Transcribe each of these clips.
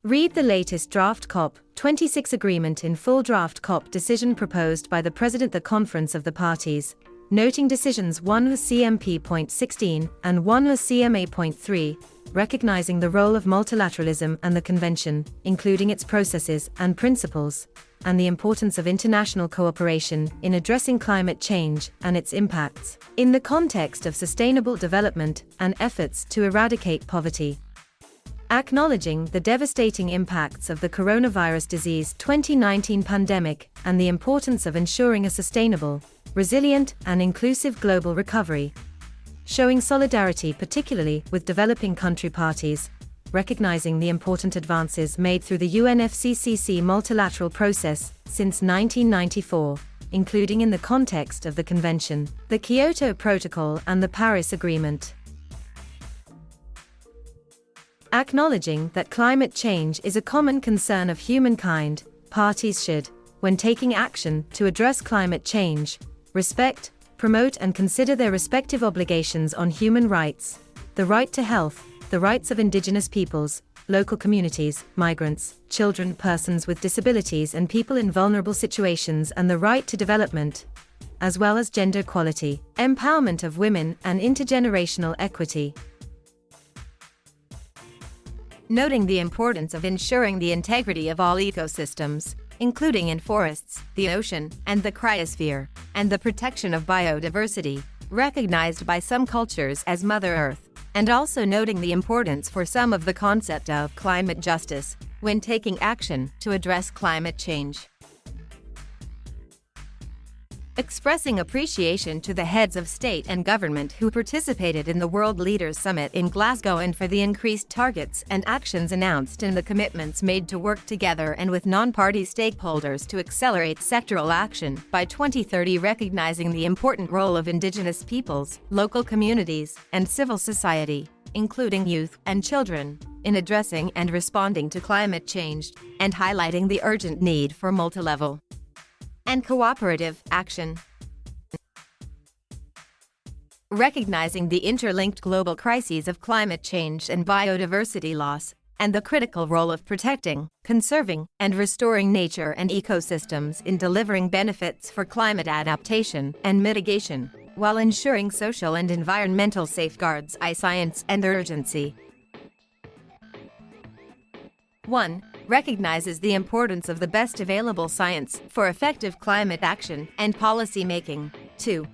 Read the latest draft COP26 agreement in full draft COP decision proposed by the President-The Conference of the Parties, noting decisions 1 CMP.16 and 1 CMA.3, recognizing the role of multilateralism and the Convention, including its processes and principles, and the importance of international cooperation in addressing climate change and its impacts, in the context of sustainable development and efforts to eradicate poverty. Acknowledging the devastating impacts of the coronavirus disease 2019 pandemic and the importance of ensuring a sustainable, resilient, and inclusive global recovery. Showing solidarity particularly with developing country parties, recognizing the important advances made through the UNFCCC multilateral process since 1994, including in the context of the Convention, the Kyoto Protocol and the Paris Agreement. Acknowledging that climate change is a common concern of humankind, parties should, when taking action to address climate change, respect, promote and consider their respective obligations on human rights, the right to health, the rights of indigenous peoples, local communities, migrants, children, persons with disabilities and people in vulnerable situations, and the right to development, as well as gender equality, empowerment of women and intergenerational equity. Noting the importance of ensuring the integrity of all ecosystems, including in forests, the ocean, and the cryosphere, and the protection of biodiversity, recognized by some cultures as Mother Earth, and also noting the importance for some of the concept of climate justice when taking action to address climate change. Expressing appreciation to the heads of state and government who participated in the World Leaders Summit in Glasgow and for the increased targets and actions announced and the commitments made to work together and with non-party stakeholders to accelerate sectoral action by 2030, recognizing the important role of indigenous peoples, local communities, and civil society, including youth and children, in addressing and responding to climate change, and highlighting the urgent need for multilevel and cooperative action. Recognizing the interlinked global crises of climate change and biodiversity loss, and the critical role of protecting, conserving, and restoring nature and ecosystems in delivering benefits for climate adaptation and mitigation, while ensuring social and environmental safeguards. Science and urgency. 1. Recognizes the importance of the best available science for effective climate action and policy making. 2.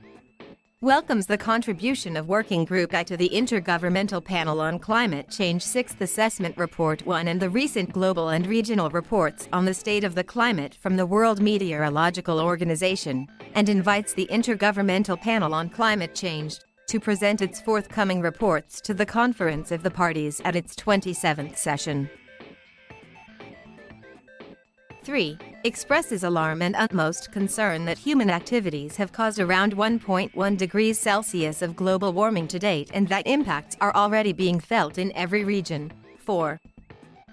Welcomes the contribution of Working Group I to the Intergovernmental Panel on Climate Change 6th Assessment Report 1 and the recent global and regional reports on the state of the climate from the World Meteorological Organization, and invites the Intergovernmental Panel on Climate Change to present its forthcoming reports to the Conference of the Parties at its 27th session. 3. Expresses alarm and utmost concern that human activities have caused around 1.1 degrees Celsius of global warming to date and that impacts are already being felt in every region. 4.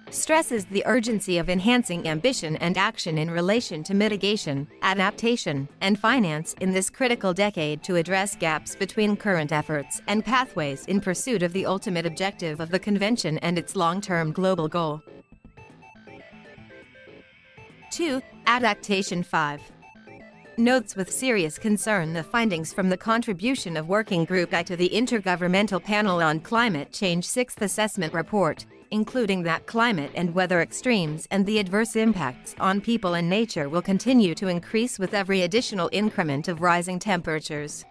Stresses the urgency of enhancing ambition and action in relation to mitigation, adaptation, and finance in this critical decade to address gaps between current efforts and pathways in pursuit of the ultimate objective of the Convention and its long-term global goal. 2. Adaptation 5. Notes with serious concern the findings from the contribution of Working Group I to the Intergovernmental Panel on Climate Change 6th Assessment Report, including that climate and weather extremes and the adverse impacts on people and nature will continue to increase with every additional increment of rising temperatures.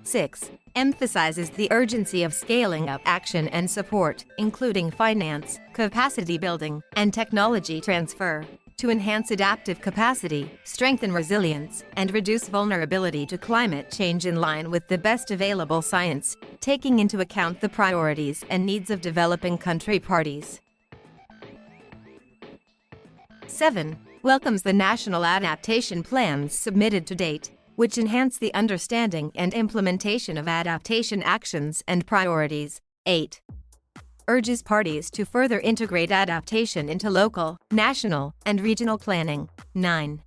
6. Emphasizes the urgency of scaling up action and support, including finance, capacity building, and technology transfer, to enhance adaptive capacity, strengthen resilience, and reduce vulnerability to climate change in line with the best available science, taking into account the priorities and needs of developing country parties. 7. Welcomes the national adaptation plans submitted to date, which enhance the understanding and implementation of adaptation actions and priorities. 8. Urges parties to further integrate adaptation into local, national, and regional planning. 9.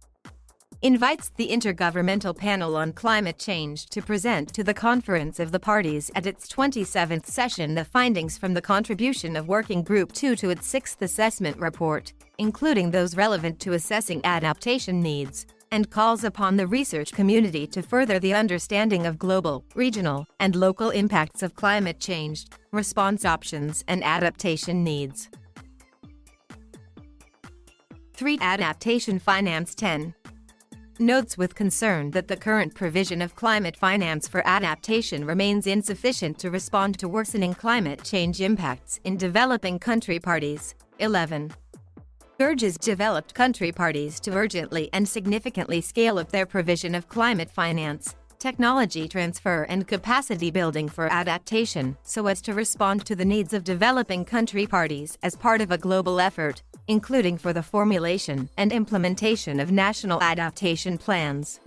invites the Intergovernmental Panel on Climate Change to present to the Conference of the Parties at its 27th session the findings from the contribution of Working Group 2 to its 6th assessment report, including those relevant to assessing adaptation needs, and calls upon the research community to further the understanding of global, regional, and local impacts of climate change, response options, and adaptation needs. 3. Adaptation Finance 10. Notes with concern that the current provision of climate finance for adaptation remains insufficient to respond to worsening climate change impacts in developing country parties. 11. Urges developed country parties to urgently and significantly scale up their provision of climate finance, technology transfer, and capacity building for adaptation so as to respond to the needs of developing country parties as part of a global effort, including for the formulation and implementation of national adaptation plans.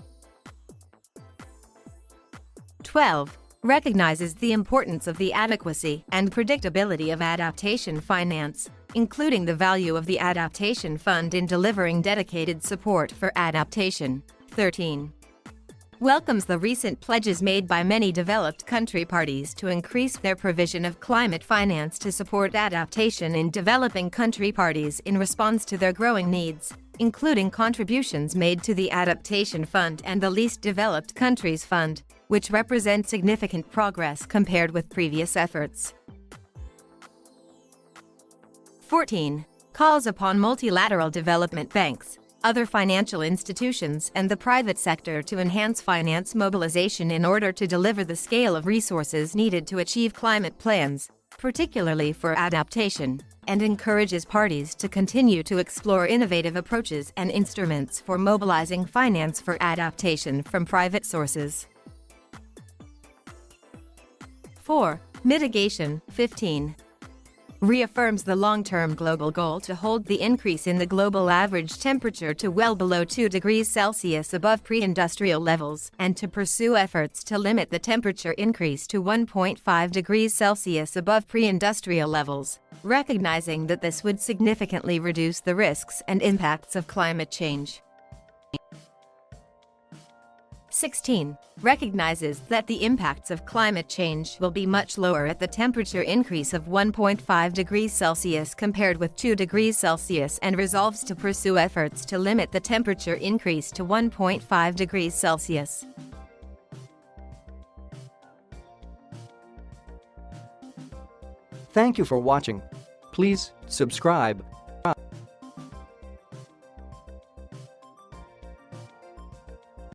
12. Recognizes the importance of the adequacy and predictability of adaptation finance, including the value of the Adaptation Fund in delivering dedicated support for adaptation. 13. Welcomes the recent pledges made by many developed country parties to increase their provision of climate finance to support adaptation in developing country parties in response to their growing needs, including contributions made to the Adaptation Fund and the Least Developed Countries Fund, which represent significant progress compared with previous efforts. 14. Calls upon multilateral development banks, other financial institutions, and the private sector to enhance finance mobilization in order to deliver the scale of resources needed to achieve climate plans, particularly for adaptation, and encourages parties to continue to explore innovative approaches and instruments for mobilizing finance for adaptation from private sources. 4. Mitigation. 15. Reaffirms the long-term global goal to hold the increase in the global average temperature to well below 2 degrees Celsius above pre-industrial levels, and to pursue efforts to limit the temperature increase to 1.5 degrees Celsius above pre-industrial levels, recognizing that this would significantly reduce the risks and impacts of climate change. 16. Recognizes that the impacts of climate change will be much lower at the temperature increase of 1.5 degrees Celsius compared with 2 degrees Celsius and resolves to pursue efforts to limit the temperature increase to 1.5 degrees Celsius. Thank you for watching. Please subscribe